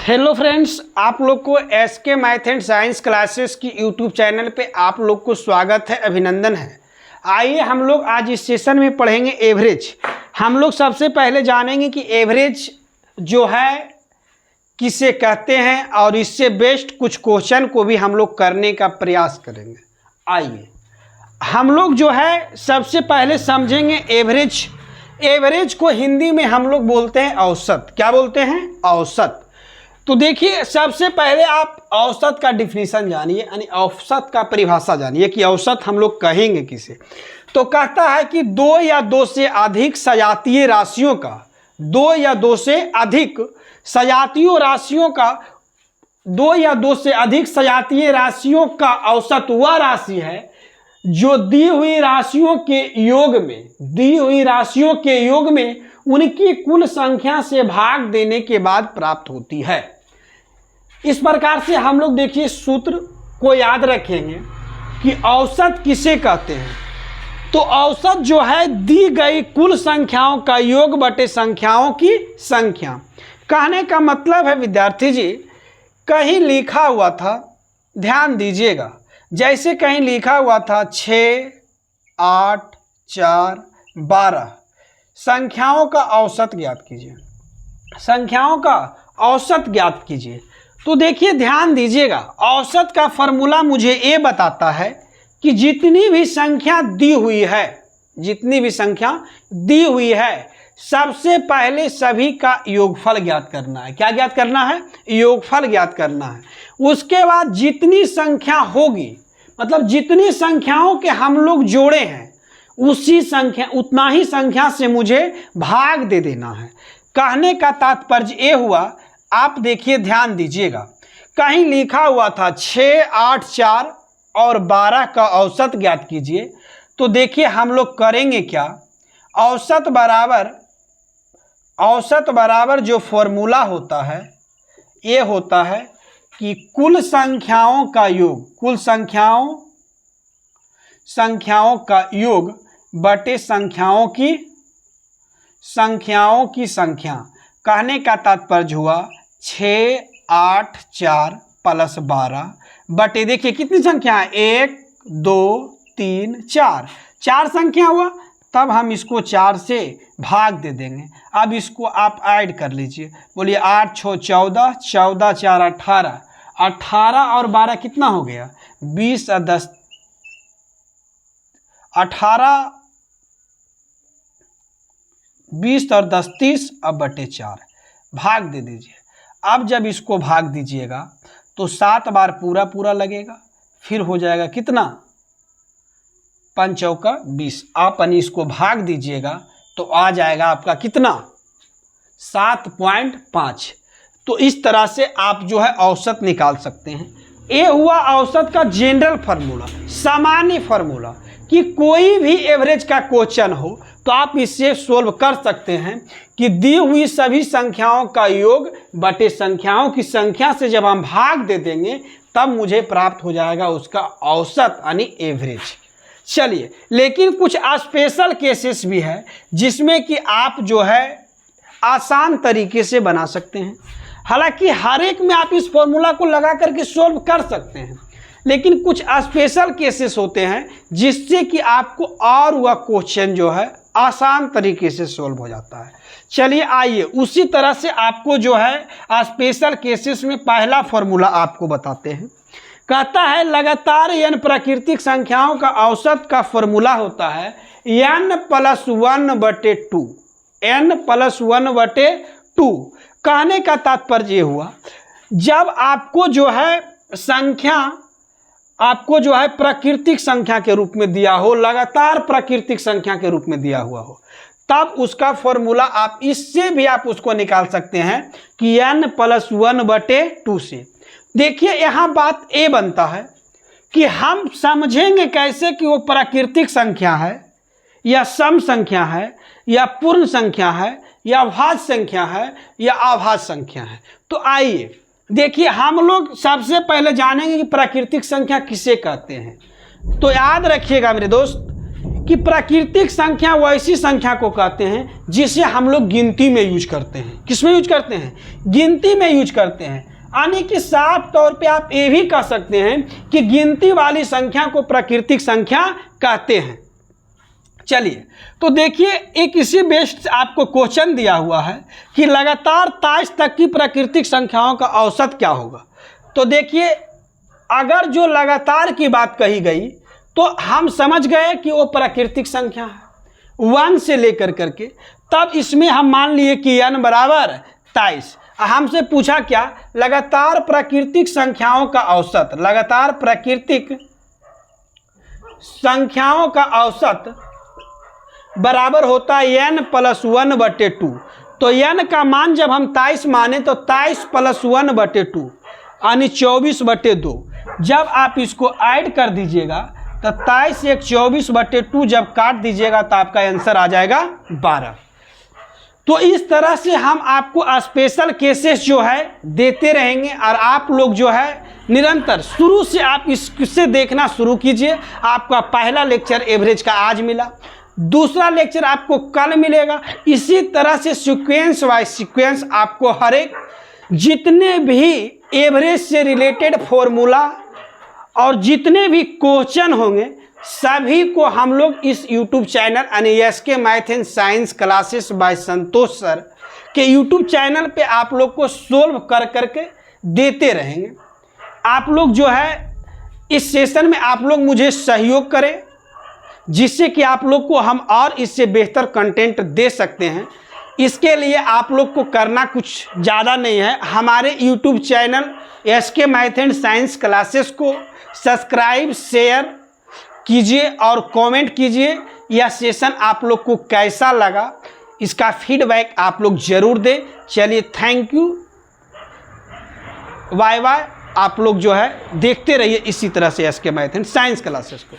Hello friends, आप लोग को SK math and science classes की यूट्यूब चैनल पे आप लोग को स्वागत है, अभिनंदन है। आइए हम लोग आज इस सेशन में पढ़ेंगे एवरेज। हम लोग सबसे पहले जानेंगे कि एवरेज जो है किसे कहते हैं और इससे बेस्ट कुछ क्वेश्चन को भी हम लोग करने का प्रयास करेंगे। आइए हम लोग जो है सबसे पहले समझेंगे एवरेज। एवरेज को हिंदी में हम लोग बोलते हैं औसत। क्या बोलते हैं? औसत। तो देखिए, सबसे पहले आप औसत का डिफिनीशन जानिए, यानी औसत का परिभाषा जानिए कि औसत हम लोग कहेंगे किसे। तो कहता है कि दो या दो से अधिक सजातीय राशियों का, दो या दो से अधिक सजातीय राशियों का, दो या दो से अधिक सजातीय राशियों का औसत वह राशि है जो दी हुई राशियों के योग में, दी हुई राशियों के योग में उनकी कुल संख्या से भाग देने के बाद प्राप्त होती है। इस प्रकार से हम लोग देखिए सूत्र को याद रखेंगे कि औसत किसे कहते हैं। तो औसत जो है दी गई कुल संख्याओं का योग बटे संख्याओं की संख्या। कहने का मतलब है विद्यार्थी जी, कहीं लिखा हुआ था, ध्यान दीजिएगा, जैसे कहीं लिखा हुआ था 6, 8, 4, 12 संख्याओं का औसत ज्ञात कीजिए, संख्याओं का औसत ज्ञात कीजिए। तो देखिए ध्यान दीजिएगा, औसत का फॉर्मूला मुझे ये बताता है कि जितनी भी संख्या दी हुई है, जितनी भी संख्या दी हुई है, सबसे पहले सभी का योगफल ज्ञात करना है। क्या ज्ञात करना है? योगफल ज्ञात करना है। उसके बाद जितनी संख्या होगी, मतलब जितनी संख्याओं के हम लोग जोड़े हैं, उसी संख्या, उतना ही संख्या से मुझे भाग दे देना है। कहने का तात्पर्य ये हुआ, आप देखिए ध्यान दीजिएगा, कहीं लिखा हुआ था 6, 8, 4 और 12 का औसत ज्ञात कीजिए। तो देखिए हम लोग करेंगे क्या, औसत बराबर जो फॉर्मूला होता है ये होता है कि कुल संख्याओं का योग, कुल संख्याओं का योग बटे संख्याओं की संख्या। कहने का तात्पर्य हुआ 6, 8, 4 प्लस 12 बटे, देखिए कितनी संख्या है, 1, 2, 3, 4, 4 संख्या हुआ, तब हम इसको 4 से भाग दे देंगे। अब इसको आप ऐड कर लीजिए, बोलिए 8, 6, 14, 14, 4, 18, 18 और 12 कितना हो गया, 20 और 10, 18, 20 और 10, 30, अब बटे 4 भाग दे दीजिए। अब जब इसको भाग दीजिएगा तो 7 बार पूरा लगेगा, फिर हो जाएगा कितना, 5 चौका 20। आप इसको भाग दीजिएगा तो आ जाएगा आपका कितना, 7.5। तो इस तरह से आप जो है औसत निकाल सकते हैं। ये हुआ औसत का जनरल फार्मूला, सामान्य फार्मूला, कि कोई भी एवरेज का क्वेश्चन हो तो आप इससे सोल्व कर सकते हैं कि दी हुई सभी संख्याओं का योग बटे संख्याओं की संख्या से जब हम भाग दे देंगे तब मुझे प्राप्त हो जाएगा उसका औसत, यानी एवरेज। चलिए, लेकिन कुछ स्पेशल केसेस भी है जिसमें कि आप जो है आसान तरीके से बना सकते हैं। हालांकि हर एक में आप इस फॉर्मूला को लगा करके सोल्व कर सकते हैं, लेकिन कुछ स्पेशल केसेस होते हैं जिससे कि आपको और वह क्वेश्चन जो है आसान तरीके से सोल्व हो जाता है। चलिए आइए उसी तरह से आपको जो है स्पेशल केसेस में पहला फॉर्मूला आपको बताते हैं। कहता है लगातार n प्राकृतिक संख्याओं का औसत का फॉर्मूला होता है n+1/2, n+1/2। कहने का तात्पर्य हुआ, जब आपको जो है संख्या, आपको जो है प्राकृतिक संख्या के रूप में दिया हो, लगातार प्राकृतिक संख्या के रूप में दिया हुआ हो, तब उसका फॉर्मूला आप इससे भी आप उसको निकाल सकते हैं कि n+1/2 से। देखिए यहाँ बात ये बनता है कि हम समझेंगे कैसे कि वो प्राकृतिक संख्या है या सम संख्या है या पूर्ण संख्या है या भाज्य संख्या है या अभाज्य संख्या है। तो आइए देखिए, हम लोग सबसे पहले जानेंगे कि प्राकृतिक संख्या किसे कहते हैं। तो याद रखिएगा मेरे दोस्त, कि प्राकृतिक संख्या वैसी संख्या को कहते हैं जिसे हम लोग गिनती में यूज करते हैं। किस में यूज करते हैं? गिनती में यूज करते हैं। यानी कि साफ तौर पे आप ये भी कह सकते हैं कि गिनती वाली संख्या को प्राकृतिक संख्या कहते हैं। चलिए, तो देखिए एक इसी बेस्ड आपको क्वेश्चन दिया हुआ है कि लगातार 23 तक की प्राकृतिक संख्याओं का औसत क्या होगा। तो देखिए, अगर जो लगातार की बात कही गई तो हम समझ गए कि वो प्राकृतिक संख्या है 1 से लेकर करके, तब इसमें हम मान लिए कि n बराबर 23। हमसे पूछा क्या? लगातार प्राकृतिक संख्याओं का औसत। लगातार प्राकृतिक संख्याओं का औसत बराबर होता है n + 1/2। तो n का मान जब हम 23 माने तो 23 + 1/2 यानी 24/2। जब आप इसको ऐड कर दीजिएगा तो 23 एक 24/2 जब काट दीजिएगा तो आपका आंसर आ जाएगा 12। तो इस तरह से हम आपको स्पेशल केसेस जो है देते रहेंगे और आप लोग जो है निरंतर शुरू से आप इससे देखना शुरू कीजिए। आपका पहला लेक्चर एवरेज का आज मिला, दूसरा लेक्चर आपको कल मिलेगा। इसी तरह से सीक्वेंस वाइज सीक्वेंस आपको हर एक जितने भी एवरेज से रिलेटेड फॉर्मूला और जितने भी क्वेश्चन होंगे सभी को हम लोग इस यूट्यूब चैनल यानी SK math and science classes by Santosh sir के यूट्यूब चैनल पे आप लोग को सोल्व कर करके देते रहेंगे। आप लोग जो है इस सेशन में आप लोग मुझे सहयोग करें जिससे कि आप लोग को हम और इससे बेहतर कंटेंट दे सकते हैं। इसके लिए आप लोग को करना कुछ ज़्यादा नहीं है, हमारे YouTube channel SK math and science classes को सब्सक्राइब शेयर कीजिए और कमेंट कीजिए यह सेशन आप लोग को कैसा लगा, इसका फीडबैक आप लोग ज़रूर दें। चलिए, थैंक यू, बाय बाय। आप लोग जो है देखते रहिए इसी तरह से SK math and science classes को।